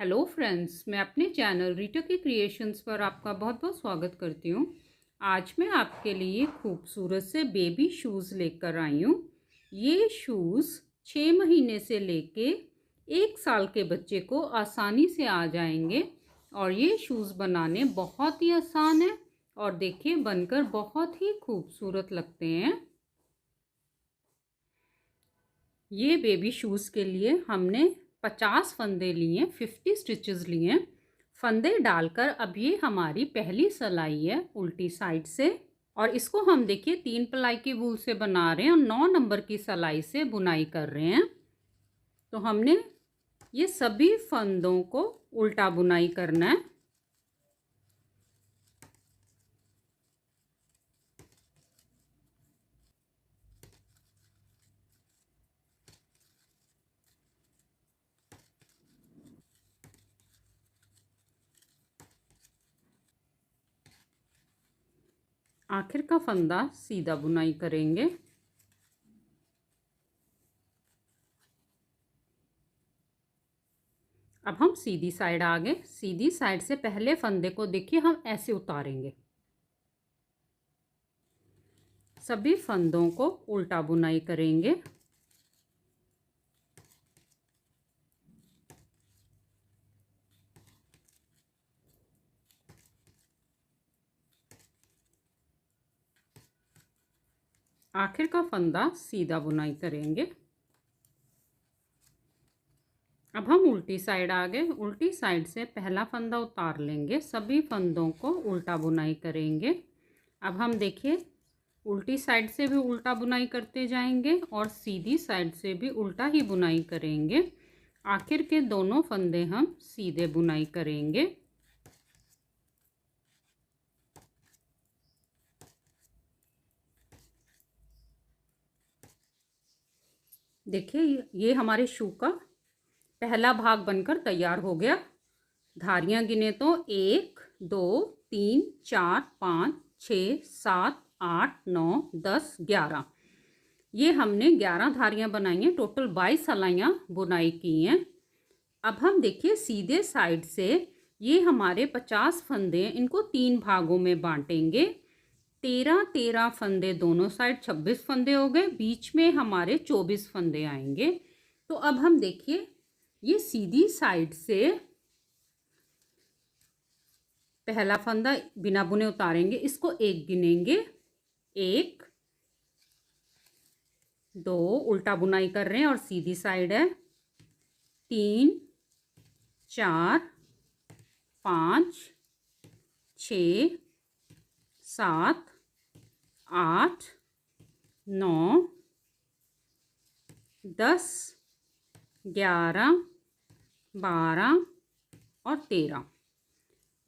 Hello friends, मैं अपने channel Rita के क्रिएशंस पर आपका बहुत बहुत स्वागत करती हूँ। आज मैं आपके लिए खूबसूरत से बेबी शूज़ लेकर आई हूँ। ये शूज़ 6 महीने से लेके 1 साल के बच्चे को आसानी से आ जाएंगे और ये शूज़ बनाने बहुत ही आसान है और देखिए बनकर बहुत ही खूबसूरत लगते हैं। ये बेबी शूज़ के लिए हमने 50 फंदे लिए, 50 स्टिचेस लिए। फंदे डालकर अब ये हमारी पहली सिलाई है उल्टी साइड से और इसको हम देखिए 3 प्लाई की वूल से बना रहे हैं और 9 नंबर की सिलाई से बुनाई कर रहे हैं। तो हमने ये सभी फंदों को उल्टा बुनाई करना है। आखिर का फंदा सीधा बुनाई करेंगे। अब हम सीधी साइड आ गए। सीधी साइड से पहले फंदे को देखिए हम ऐसे उतारेंगे। सभी फंदों को उल्टा बुनाई करेंगे। आखिर का फंदा सीधा बुनाई करेंगे। अब हम उल्टी साइड आ गए। उल्टी साइड से पहला फंदा उतार लेंगे। सभी फंदों को उल्टा बुनाई करेंगे। अब हम देखिए उल्टी साइड से भी उल्टा बुनाई करते जाएंगे और सीधी साइड से भी उल्टा ही बुनाई करेंगे। आखिर के दोनों फंदे हम सीधे बुनाई करेंगे। देखिए ये हमारे शू का पहला भाग बनकर तैयार हो गया। धारियां गिने तो 1 2 3 4 5 6 7 8 9 10 11। ये हमने 11 धारियां बनाई हैं। टोटल 22 सिलाइयां बुनाई की हैं। अब हम देखिए सीधे साइड से ये हमारे 50 फंदे हैं, इनको 3 भागों में बांटेंगे। 13 फंदे दोनों साइड, 26 फंदे हो गए। बीच में हमारे 24 फंदे आएंगे। तो अब हम देखिए ये सीधी साइड से पहला फंदा बिना बुने उतारेंगे। इसको 1 गिनेंगे, 1 2 उल्टा बुनाई कर रहे हैं और सीधी साइड है, 3 4 5 6 7 8 9 10 11 12 और 13।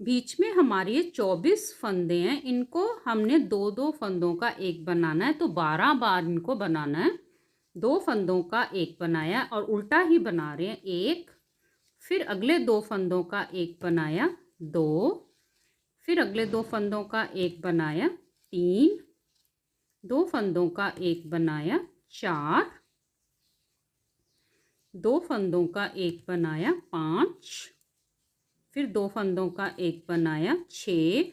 बीच में हमारे ये 24 फंदे हैं। इनको हमने 2 फंदों का एक बनाना है, तो 12 बार इनको बनाना है। 2 फंदों का एक बनाया और उल्टा ही बना रहे हैं। 1, फिर अगले 2 फंदों का एक बनाया, 2, फिर अगले 2 फंदों का एक बनाया, 3, 2 फंदों का एक बनाया, 4, 2 फंदों का एक बनाया, 5, फिर 2 फंदों का एक बनाया, 6,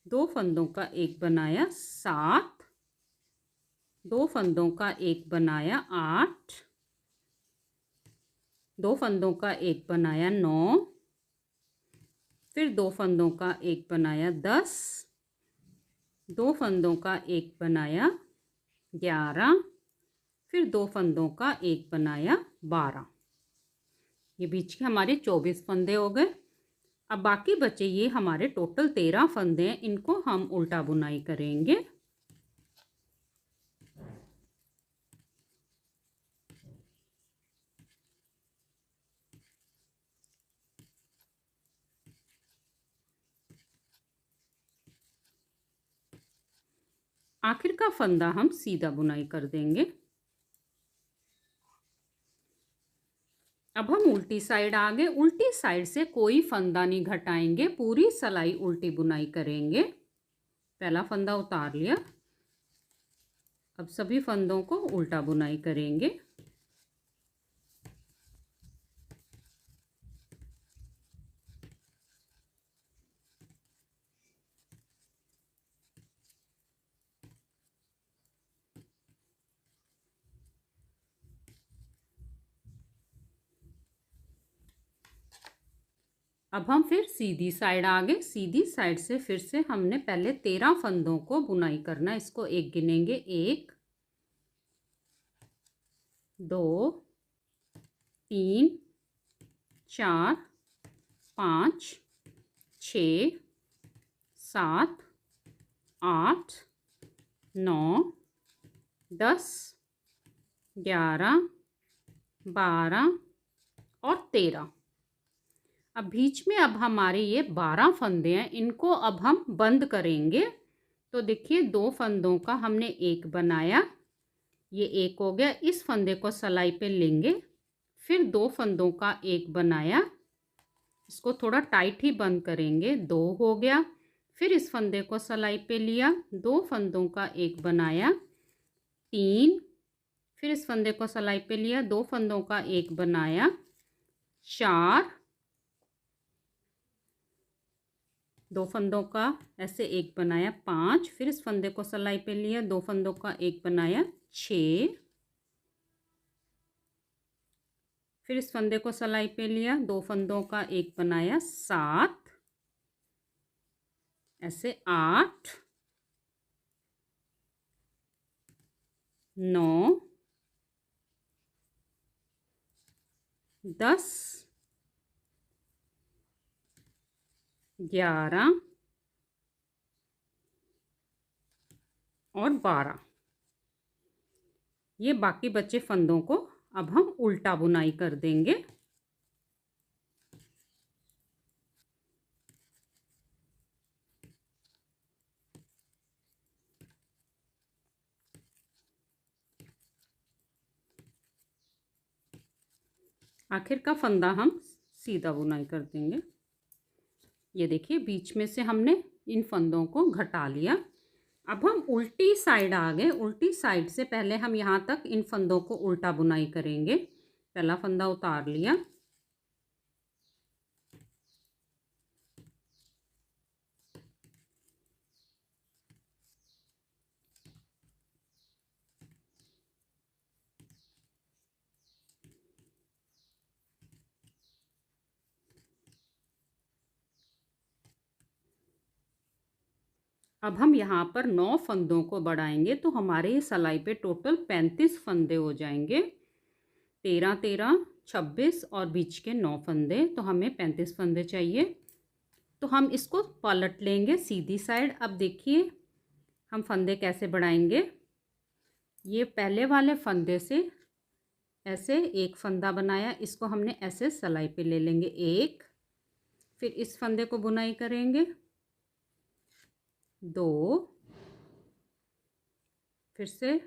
2 फंदों का एक बनाया, 7, 2 फंदों का एक बनाया, 8, 2 फंदों का एक बनाया, 9, फिर 2 फंदों का एक बनाया, 10, 2 फंदों का एक बनाया, 11, फिर 2 फंदों का एक बनाया, 12। ये बीच के हमारे 24 फंदे हो गए। अब बाकी बचे ये हमारे टोटल 13 फंदे हैं। इनको हम उल्टा बुनाई करेंगे। आखिर का फंदा हम सीधा बुनाई कर देंगे। अब हम उल्टी साइड आ गए। उल्टी साइड से कोई फंदा नहीं घटाएंगे, पूरी सिलाई उल्टी बुनाई करेंगे। पहला फंदा उतार लिया। अब सभी फंदों को उल्टा बुनाई करेंगे। अब हम फिर सीधी साइड आ गए। सीधी साइड से फिर से हमने पहले 13 फंदों को बुनाई करना। इसको एक गिनेंगे, 1 2 3 4 5 6 7 8 9 10 11 12 और 13। अब बीच में अब हमारे ये 12 फंदे हैं, इनको अब हम बंद करेंगे। तो देखिए 2 फंदों का हमने एक बनाया, ये एक हो गया। इस फंदे को सिलाई पे लेंगे, फिर 2 फंदों का एक बनाया, इसको थोड़ा टाइट ही बंद करेंगे, 2 हो गया। फिर इस फंदे को सिलाई पे लिया, 2 फंदों का एक बनाया, 3। फिर इस फंदे को सिलाई पे लिया, 2 फंदों का एक बनाया, 4। 2 फंदों का ऐसे एक बनाया, 5। फिर इस फंदे को सिलाई पे लिया, 2 फंदों का एक बनाया, 6। फिर इस फंदे को सिलाई पे लिया, 2 फंदों का एक बनाया, 7। ऐसे 8 9 10 11 और 12। ये बाकी बचे फंदों को अब हम उल्टा बुनाई कर देंगे। आखिर का फंदा हम सीधा बुनाई कर देंगे। ये देखिए बीच में से हमने इन फंदों को घटा लिया। अब हम उल्टी साइड आ गए। उल्टी साइड से पहले हम यहाँ तक इन फंदों को उल्टा बुनाई करेंगे। पहला फंदा उतार लिया, अब हम यहाँ पर 9 फंदों को बढ़ाएंगे तो हमारे सिलाई पे टोटल 35 फंदे हो जाएंगे। 13 13 26 और बीच के 9 फंदे, तो हमें 35 फंदे चाहिए। तो हम इसको पलट लेंगे सीधी साइड। अब देखिए हम फंदे कैसे बढ़ाएंगे। ये पहले वाले फंदे से ऐसे एक फंदा बनाया, इसको हमने ऐसे सिलाई पे ले लेंगे, 1। फिर इस फंदे को बुनाई करेंगे, 2। फिर से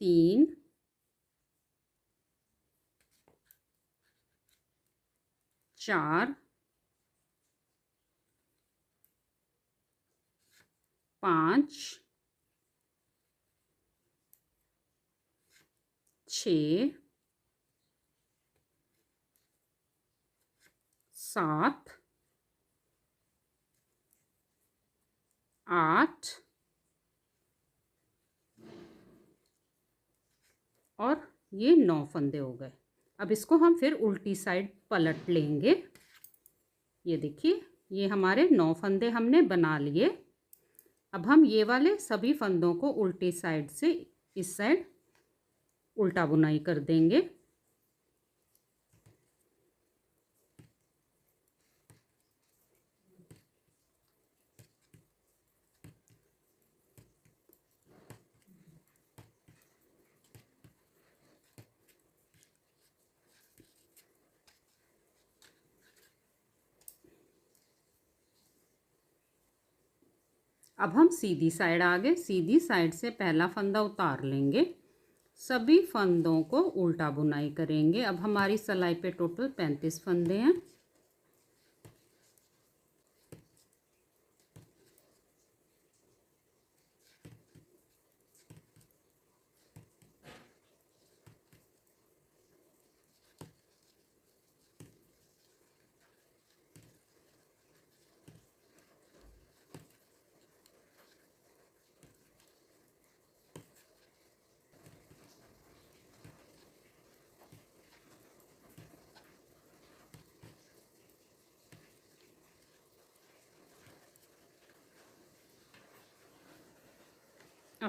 3, 4, 5, 6, 7, 8 और ये 9 फंदे हो गए। अब इसको हम फिर उल्टी साइड पलट लेंगे। ये देखिए ये हमारे 9 फंदे हमने बना लिए। अब हम ये वाले सभी फंदों को उल्टी साइड से इस साइड उल्टा बुनाई कर देंगे। अब हम सीधी साइड आ गए। सीधी साइड से पहला फंदा उतार लेंगे, सभी फंदों को उल्टा बुनाई करेंगे। अब हमारी सिलाई पे टोटल 35 फंदे हैं।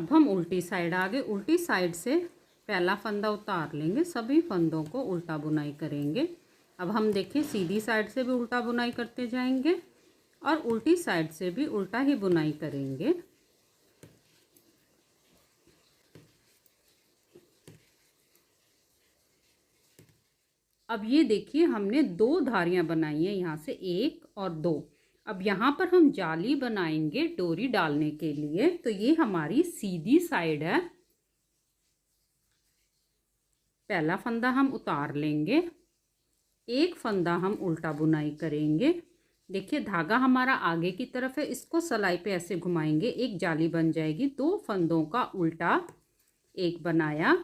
अब हम उल्टी साइड आ गए। उल्टी साइड से पहला फंदा उतार लेंगे, सभी फंदों को उल्टा बुनाई करेंगे। अब हम देखिए सीधी साइड से भी उल्टा बुनाई करते जाएंगे और उल्टी साइड से भी उल्टा ही बुनाई करेंगे। अब ये देखिए हमने 2 धारियां बनाई हैं, यहाँ से 1 और 2। अब यहाँ पर हम जाली बनाएंगे डोरी डालने के लिए। तो ये हमारी सीधी साइड है। पहला फंदा हम उतार लेंगे, एक फंदा हम उल्टा बुनाई करेंगे। देखिए धागा हमारा आगे की तरफ है, इसको सलाई पे ऐसे घुमाएंगे, एक जाली बन जाएगी। 2 फंदों का उल्टा एक बनाया,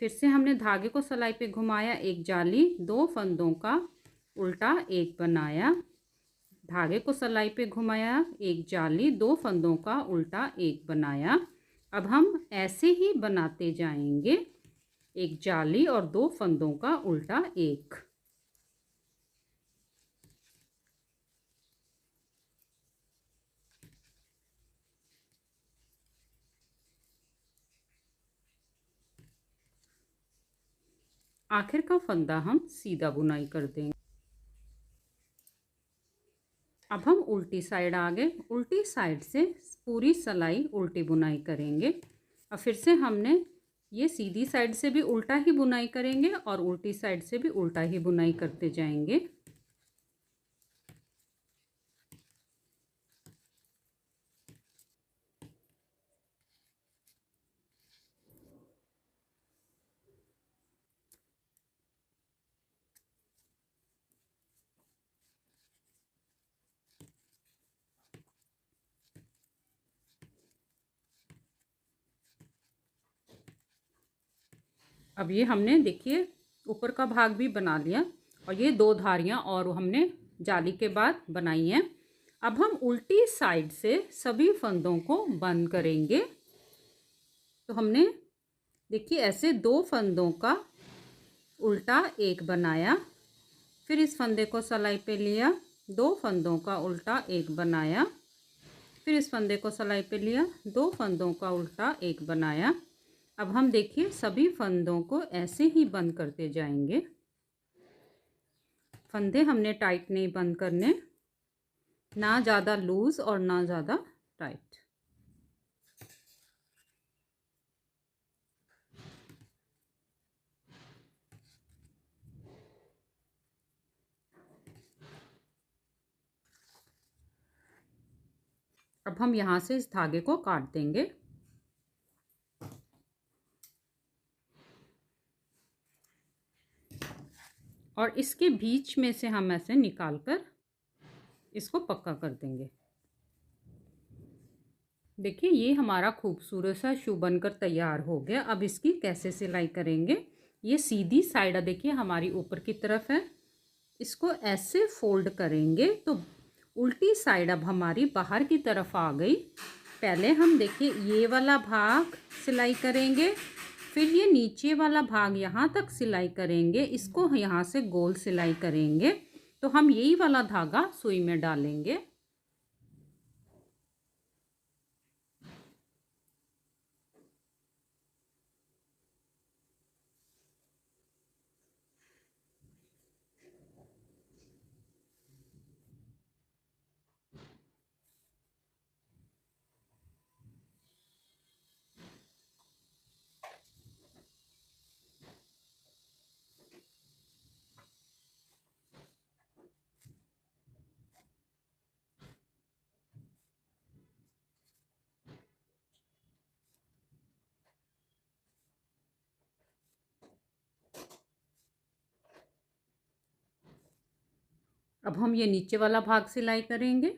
फिर से हमने धागे को सलाई पे घुमाया, एक जाली, 2 फंदों का उल्टा एक बनाया, धागे को सलाई पे घुमाया, एक जाली, 2 फंदों का उल्टा एक बनाया। अब हम ऐसे ही बनाते जाएंगे, एक जाली और 2 फंदों का उल्टा एक। आखिर का फंदा हम सीधा बुनाई कर देंगे। अब हम उल्टी साइड आ गए। उल्टी साइड से पूरी सलाई उल्टी बुनाई करेंगे। अब फिर से हमने ये सीधी साइड से भी उल्टा ही बुनाई करेंगे और उल्टी साइड से भी उल्टा ही बुनाई करते जाएंगे। अब ये हमने देखिए ऊपर का भाग भी बना लिया और ये 2 धारियां और हमने जाली के बाद बनाई हैं। अब हम उल्टी साइड से सभी फंदों को बंद करेंगे। तो हमने देखिए ऐसे 2 फंदों का उल्टा एक बनाया, फिर इस फंदे को सलाई पे लिया, 2 फंदों का उल्टा एक बनाया, फिर इस फंदे को सलाई पे लिया, 2 फंदों का उल्टा एक बनाया। अब हम देखिए सभी फंदों को ऐसे ही बंद करते जाएंगे। फंदे हमने टाइट नहीं बंद करने, ना ज़्यादा लूज़ और ना ज़्यादा टाइट। अब हम यहाँ से इस धागे को काट देंगे। और इसके बीच में से हम ऐसे निकाल कर इसको पक्का कर देंगे। देखिए ये हमारा खूबसूरत सा शू बनकर तैयार हो गया। अब इसकी कैसे सिलाई करेंगे। ये सीधी साइड देखिए हमारी ऊपर की तरफ है, इसको ऐसे फोल्ड करेंगे तो उल्टी साइड अब हमारी बाहर की तरफ आ गई। पहले हम देखिए ये वाला भाग सिलाई करेंगे, फिर ये नीचे वाला भाग यहाँ तक सिलाई करेंगे, इसको यहाँ से गोल सिलाई करेंगे। तो हम यही वाला धागा सुई में डालेंगे। अब हम ये नीचे वाला भाग सिलाई करेंगे।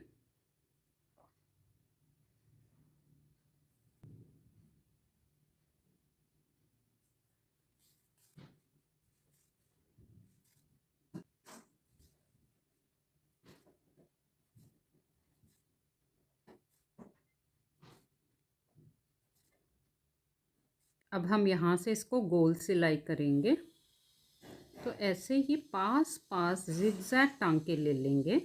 अब हम यहाँ से इसको गोल सिलाई करेंगे। तो ऐसे ही पास पास जिगजैग टांके ले लेंगे।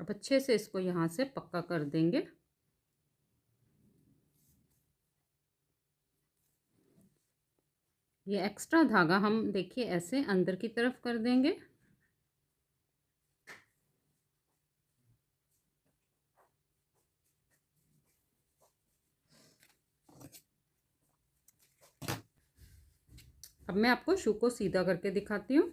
अब अच्छे से इसको यहाँ से पक्का कर देंगे। ये एक्स्ट्रा धागा हम देखिए ऐसे अंदर की तरफ कर देंगे। अब मैं आपको शू को सीधा करके दिखाती हूँ।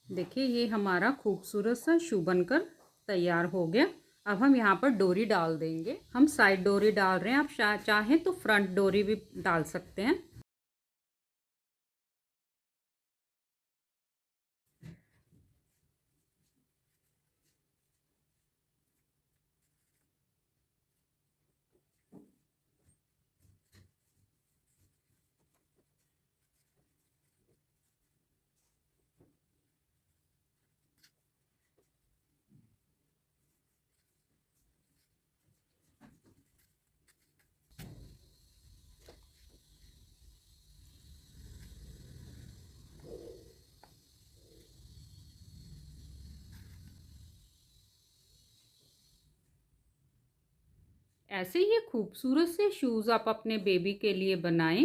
देखिए ये हमारा खूबसूरत सा शू बनकर तैयार हो गया। अब हम यहाँ पर डोरी डाल देंगे। हम साइड डोरी डाल रहे हैं, आप चाहें तो फ्रंट डोरी भी डाल सकते हैं। ऐसे ही खूबसूरत से शूज़ आप अपने बेबी के लिए बनाएं।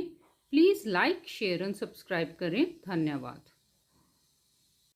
Please like, share and subscribe करें। धन्यवाद।